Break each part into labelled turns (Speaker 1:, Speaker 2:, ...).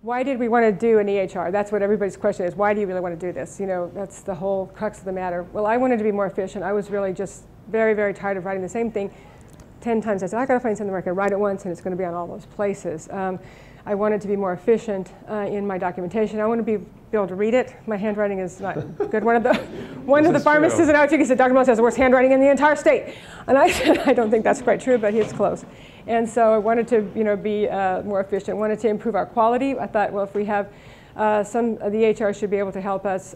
Speaker 1: why did we want to do an EHR? That's what everybody's question is. Why do you really want to do this? You know, that's the whole crux of the matter. Well, I wanted to be more efficient. I was really just very, very tired of writing the same thing 10 times. I said, I got to find something where I can write it once and it's going to be on all those places. I wanted to be more efficient in my documentation. I want to be able to read it. My handwriting is not good. One of the pharmacists in Outreach said, Dr. Mills has the worst handwriting in the entire state. And I said, I don't think that's quite true, but it's close. And so I wanted to, you know, be more efficient. Wanted to improve our quality. I thought, well, if we have the EHR should be able to help us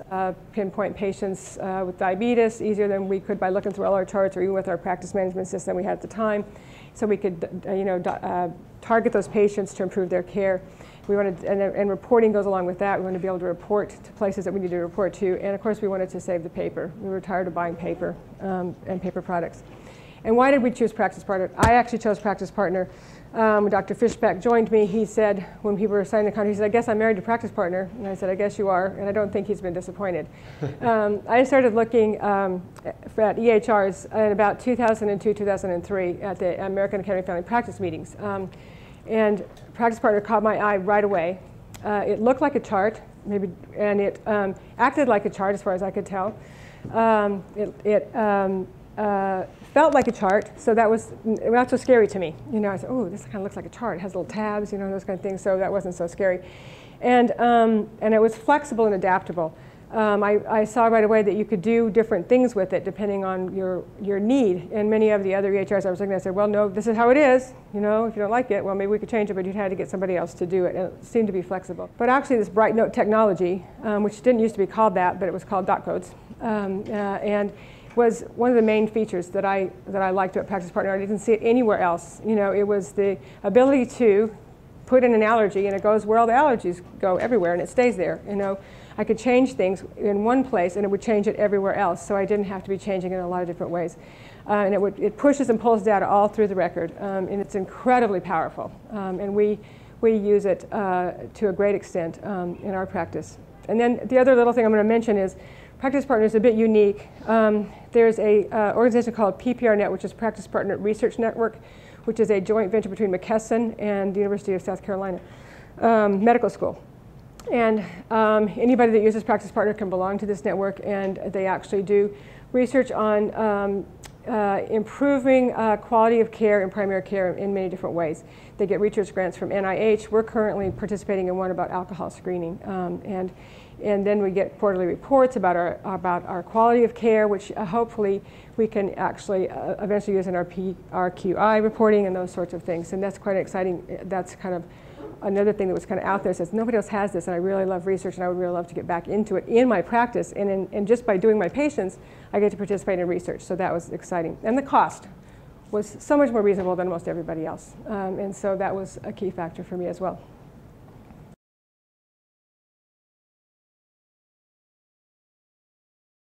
Speaker 1: pinpoint patients with diabetes easier than we could by looking through all our charts or even with our practice management system we had at the time. So we could, you know, target those patients to improve their care. We wanted, and reporting goes along with that. We wanted to be able to report to places that we need to report to. And of course, we wanted to save the paper. We were tired of buying paper and paper products. And why did we choose Practice Partner? I actually chose Practice Partner. When Dr. Fishback joined me, he said, when people were signing the contract, he said, I guess I'm married to Practice Partner. And I said, I guess you are. And I don't think he's been disappointed. I started looking at EHRs in about 2002, 2003 at the American Academy of Family Practice meetings. And Practice Partner caught my eye right away. It looked like a chart, maybe, and it acted like a chart as far as I could tell. It felt like a chart, so that was not so scary to me. You know, I said, oh, this kind of looks like a chart. It has little tabs, you know, those kind of things, so that wasn't so scary. And it was flexible and adaptable. I saw right away that you could do different things with it depending on your need. And many of the other EHRs I was looking at said, well, no, this is how it is. You know, if you don't like it, well, maybe we could change it, but you'd have to get somebody else to do it. And it seemed to be flexible. But actually, this Bright Note technology, which didn't used to be called that, but it was called dot codes, and was one of the main features that I liked about Practice Partner. I didn't see it anywhere else. You know, it was the ability to put in an allergy, and it goes where all the allergies go everywhere, and it stays there. You know, I could change things in one place, and it would change it everywhere else, so I didn't have to be changing it in a lot of different ways. And it pushes and pulls data all through the record, and it's incredibly powerful. And we use it to a great extent in our practice. And then the other little thing I'm going to mention is Practice Partner is a bit unique. There's an organization called PPRNet, which is Practice Partner Research Network, which is a joint venture between McKesson and the University of South Carolina Medical School. And anybody that uses Practice Partner can belong to this network, and they actually do research on improving quality of care in primary care in many different ways. They get research grants from NIH. We're currently participating in one about alcohol screening. And then we get quarterly reports about our quality of care, which hopefully we can actually eventually use in our QI reporting and those sorts of things. And that's quite exciting. That's kind of another thing that was kind of out there. Says nobody else has this, and I really love research, and I would really love to get back into it in my practice. And just by doing my patients, I get to participate in research. So that was exciting. And the cost was so much more reasonable than most everybody else. And so that was a key factor for me as well.